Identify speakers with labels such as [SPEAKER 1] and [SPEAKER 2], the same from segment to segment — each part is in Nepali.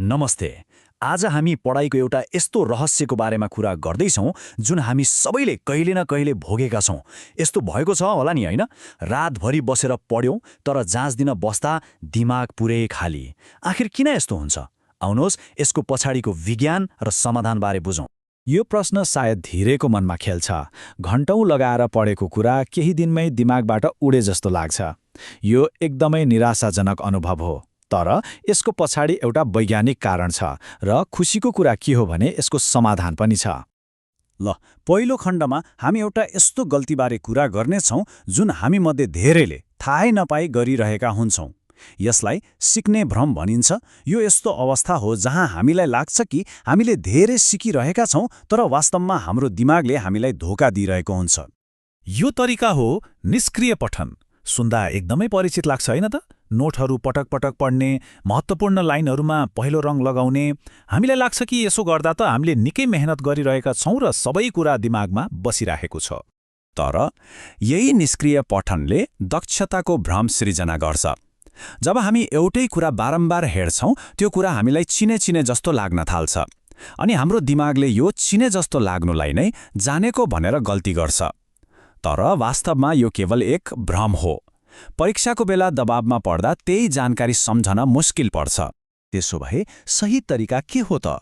[SPEAKER 1] नमस्ते। आज हामी पढाइको एउटा यस्तो रहस्यको बारेमा कुरा गर्दैछौँ जुन हामी सबैले कहिले न कहिले भोगेका छौँ। यस्तो भएको छ होला नि, होइन? रातभरि बसेर पढ्यौँ तर जाँच दिन बस्दा दिमाग पुरै खाली। आखिर किन यस्तो हुन्छ? आउनुहोस् यसको पछाडिको विज्ञान र समाधानबारे बुझौँ।
[SPEAKER 2] यो प्रश्न सायद धेरैको मनमा खेल्छ। घण्टौं लगाएर पढेको कुरा केही दिनमै दिमागबाट उडे जस्तो लाग्छ। यो एकदमै निराशाजनक अनुभव हो। तर यसको पछाडि एउटा वैज्ञानिक कारण छ र खुसीको कुरा के हो भने यसको समाधान पनि छ।
[SPEAKER 1] ल, पहिलो खण्डमा हामी एउटा यस्तो गल्तीबारे कुरा गर्नेछौँ जुन हामीमध्ये धेरैले थाहै नपाई गरिरहेका हुन्छौँ। यसलाई सिक्ने भ्रम भनिन्छ। यो यस्तो अवस्था हो जहाँ हामीलाई लाग्छ कि हामीले धेरै सिकिरहेका छौँ तर वास्तवमा हाम्रो दिमागले हामीलाई धोका दिइरहेको हुन्छ।
[SPEAKER 2] यो तरिका हो निष्क्रिय पठन। सुन्दा एकदमै परिचित लाग्छ, होइन त? नोटहरू पटक पटक पढ्ने, महत्त्वपूर्ण लाइनहरूमा पहिलो रङ लगाउने। हामीलाई लाग्छ कि यसो गर्दा त हामीले निकै मेहनत गरिरहेका छौँ र सबै कुरा दिमागमा बसिरहेको छ।
[SPEAKER 1] तर यही निष्क्रिय पठनले दक्षताको भ्रम सृजना गर्छ। जब हामी एउटै कुरा बारम्बार हेर्छौँ त्यो कुरा हामीलाई चिने जस्तो लाग्न थाल्छ अनि हाम्रो दिमागले यो चिने जस्तो लाग्नुलाई नै जानेको भनेर गल्ती गर्छ। तर वास्तवमा यो केवल एक भ्रम हो। परीक्षाको बेला दबावमा पर्दा त्यही जानकारी सम्झन मुस्किल पर्छ। त्यसो भए सही तरिका के हो त?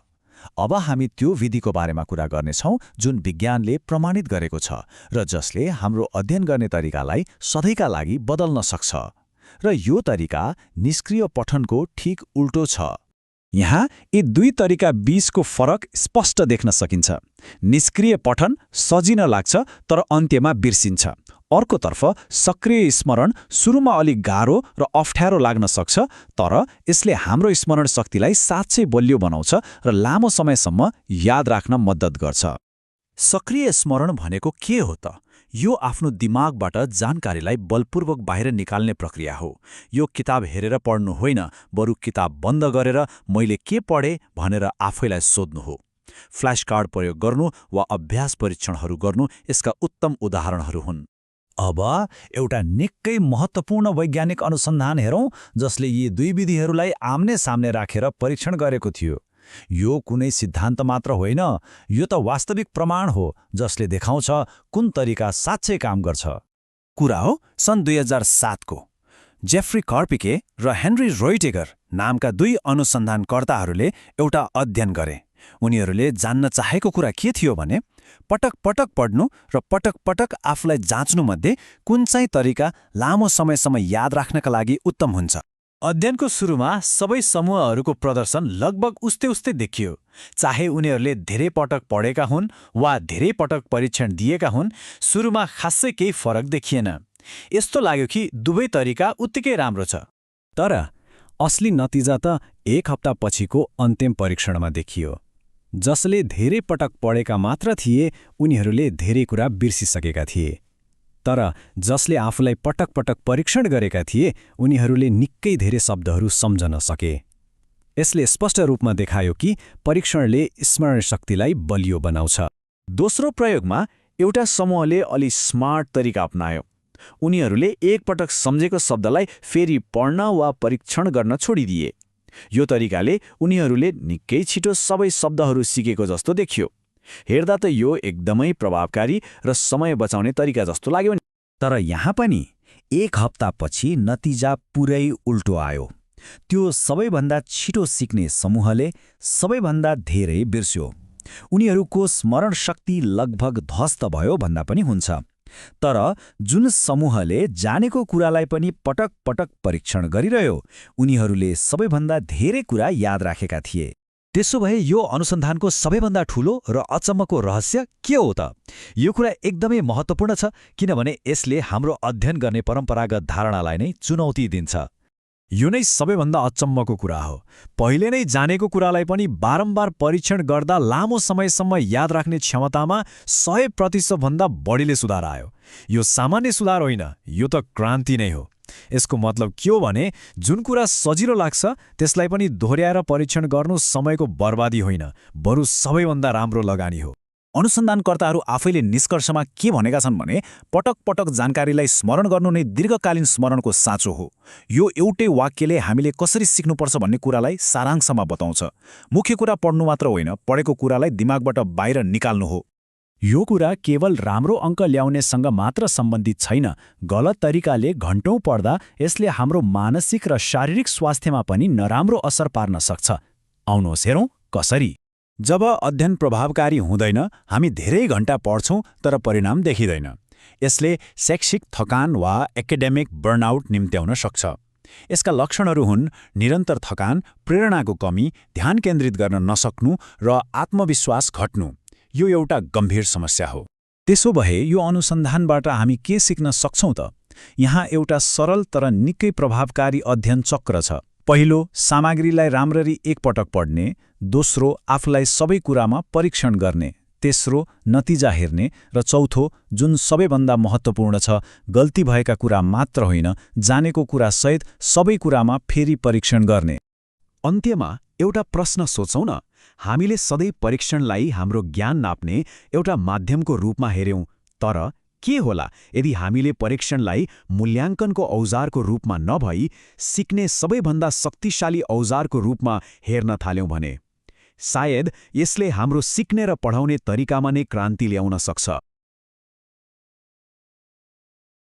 [SPEAKER 1] अब हामी त्यो विधिको बारेमा कुरा गर्नेछौँ जुन विज्ञानले प्रमाणित गरेको छ र जसले हाम्रो अध्ययन गर्ने तरिकालाई सधैँका लागि बदल्न सक्छ। र यो तरिका निष्क्रिय पठनको ठिक उल्टो छ। यहाँ यी दुई तरिका बीचको फरक स्पष्ट देख्न सकिन्छ। निष्क्रिय पठन सजिन लाग्छ तर अन्त्यमा बिर्सिन्छ। अर्कोतर्फ सक्रिय स्मरण सुरुमा अलिक गाह्रो र अप्ठ्यारो लाग्न सक्छ तर यसले हाम्रो स्मरण शक्तिलाई साँच्चै बलियो बनाउँछ र लामो समयसम्म याद राख्न मद्दत गर्छ। सक्रिय स्मरण भनेको के हो त? यो आफ्नो दिमागबाट जानकारीलाई बलपूर्वक बाहिर निकाल्ने प्रक्रिया हो। यो किताब हेरेर पढ्नु होइन, बरु किताब बन्द गरेर मैले के पढेँ भनेर आफैलाई सोध्नु हो। फ्ल्यास कार्ड प्रयोग गर्नु वा अभ्यास परीक्षणहरू गर्नु यसका उत्तम उदाहरणहरू हुन्।
[SPEAKER 2] अब एउटा निकै महत्त्वपूर्ण वैज्ञानिक अनुसन्धान हेरौँ जसले यी दुई विधिहरूलाई आम्ने सामने राखेर परीक्षण गरेको थियो। यो कुनै सिद्धान्त मात्र होइन, यो त वास्तविक प्रमाण हो जसले देखाउँछ कुन तरिका साँच्चै काम गर्छ।
[SPEAKER 1] कुरा हो सन् 2007 को। जेफ्री कार्पिके र हेनरी रोइटेगर नामका दुई अनुसन्धानकर्ताहरूले एउटा अध्ययन गरे। उनीहरूले जान्न चाहेको कुरा के थियो भने पटक पटक पढ्नु र पटक पटक आफूलाई जाँच्नुमध्ये कुन चाहिँ तरिका लामो समयसम्म याद राख्नका लागि उत्तम हुन्छ। अध्ययनको सुरुमा सबै समूहहरूको प्रदर्शन लगभग उस्तै देखियो। चाहे उनीहरूले धेरै पटक पढेका हुन् वा धेरै पटक परीक्षण दिएका हुन्, सुरुमा खासै केही फरक देखिएन। यस्तो लाग्यो कि दुवै तरिका उत्तिकै राम्रो छ।
[SPEAKER 2] तर असली नतिजा त एक हप्ता पछिको अन्तिम परीक्षणमा देखियो। जसले धेरै पटक पढेका मात्र थिए उनीहरूले धेरै कुरा बिर्सिसकेका थिए। तर जसले आफूलाई पटक पटक परीक्षण गरेका थिए उनीहरूले निकै धेरै शब्दहरू सम्झन सके। यसले स्पष्ट रूपमा देखायो कि परीक्षणले स्मरण शक्तिलाई बलियो बनाउँछ।
[SPEAKER 1] दोस्रो प्रयोगमा एउटा समूहले अलि स्मार्ट तरिका अपनायो। उनीहरूले एकपटक सम्झेको शब्दलाई फेरि पढ्न वा परीक्षण गर्न छोडिदिए। यो तरिकाले उनीहरूले निकै छिटो सबै शब्दहरू सिकेको जस्तो देखियो। हेर्दा त यो एकदमै प्रभावकारी र समय बचाउने तरिका जस्तो लाग्यो।
[SPEAKER 2] तर यहाँ पनि एक हप्तापछि नतिजा पुरै उल्टो आयो। त्यो सबैभन्दा छिटो सिक्ने समूहले सबैभन्दा धेरै बिर्स्यो। उनीहरूको स्मरण शक्ति लगभग ध्वस्त भयो भन्दा पनि हुन्छ। तर जुन समूहले जानेको कुरालाई पनि पटक पटक परीक्षण गरिरह्यो उनीहरूले सबैभन्दा धेरै कुरा याद राखेका थिए। त्यसो भए यो अनुसन्धानको सबैभन्दा ठूलो र अचम्मको रहस्य के हो त? यो कुरा एकदमै महत्त्वपूर्ण छ किनभने यसले हाम्रो अध्ययन गर्ने परम्परागत धारणालाई नै चुनौती दिन्छ।
[SPEAKER 1] यो नै सबैभन्दा अचम्मको कुरा हो। पहिले नै जानेको कुरालाई पनि बारम्बार परीक्षण गर्दा लामो समयसम्म याद राख्ने क्षमतामा 100% भन्दा बढीले सुधार आयो। यो सामान्य सुधार होइन, यो त क्रान्ति नै हो। यसको मतलब के हो भने जुन कुरा सजिलो लाग्छ त्यसलाई पनि दोहोर्याएर परीक्षण गर्नु समयको बर्बादी होइन, बरु सबैभन्दा राम्रो लगानी हो।
[SPEAKER 2] अनुसन्धानकर्ताहरू आफैले निष्कर्षमा के भनेका छन् भने पटक पटक जानकारीलाई स्मरण गर्नु नै दीर्घकालीन स्मरणको साँचो हो। यो एउटै वाक्यले हामीले कसरी सिक्नुपर्छ भन्ने कुरालाई सारांशमा बताउँछ। मुख्य कुरा पढ्नु मात्र होइन, पढेको कुरालाई दिमागबाट बाहिर निकाल्नु हो। यो कुरा केवल राम्रो अङ्क ल्याउनेसँग मात्र सम्बन्धित छैन। गलत तरिकाले घण्टौँ पढ्दा यसले हाम्रो मानसिक र शारीरिक स्वास्थ्यमा पनि नराम्रो असर पार्न सक्छ। आउनुहोस् हेरौँ कसरी। जब अध्ययन प्रभावकारी हुँदैन, हामी धेरै घण्टा पढ्छौँ तर परिणाम देखिँदैन। यसले शैक्षिक थकान वा एकाडेमिक बर्नआउट निम्त्याउन सक्छ। यसका लक्षणहरू हुन् निरन्तर थकान, प्रेरणाको कमी, ध्यान केन्द्रित गर्न नसक्नु र आत्मविश्वास घट्नु। यो एउटा गम्भीर समस्या हो। त्यसो भए यो अनुसन्धानबाट हामी के सिक्न सक्छौँ त? यहाँ एउटा सरल तर निकै प्रभावकारी अध्ययन चक्र छ। पहिलो, सामग्रीलाई राम्ररी एकपटक पढ्ने। दोस्रो, आफूलाई सबै कुरामा परीक्षण गर्ने। तेस्रो, नतिजा हेर्ने। र चौथो, जुन सबैभन्दा महत्त्वपूर्ण छ, गल्ती भएका कुरा मात्र होइन, जानेको कुरा सहित सबै कुरामा फेरि परीक्षण गर्ने। अन्त्यमा एउटा प्रश्न सोचौँ न, हामीले सधैँ परीक्षणलाई हाम्रो ज्ञान नाप्ने एउटा माध्यमको रूपमा हेर्यौं, तर के होला यदि हामीले परीक्षणलाई मूल्याङ्कनको औजारको रूपमा नभई सिक्ने सबैभन्दा शक्तिशाली औजारको रूपमा हेर्न थाल्यौं भने? सायद यसले हाम्रो सिक्ने र पढाउने तरिकामा नै क्रान्ति ल्याउन सक्छ।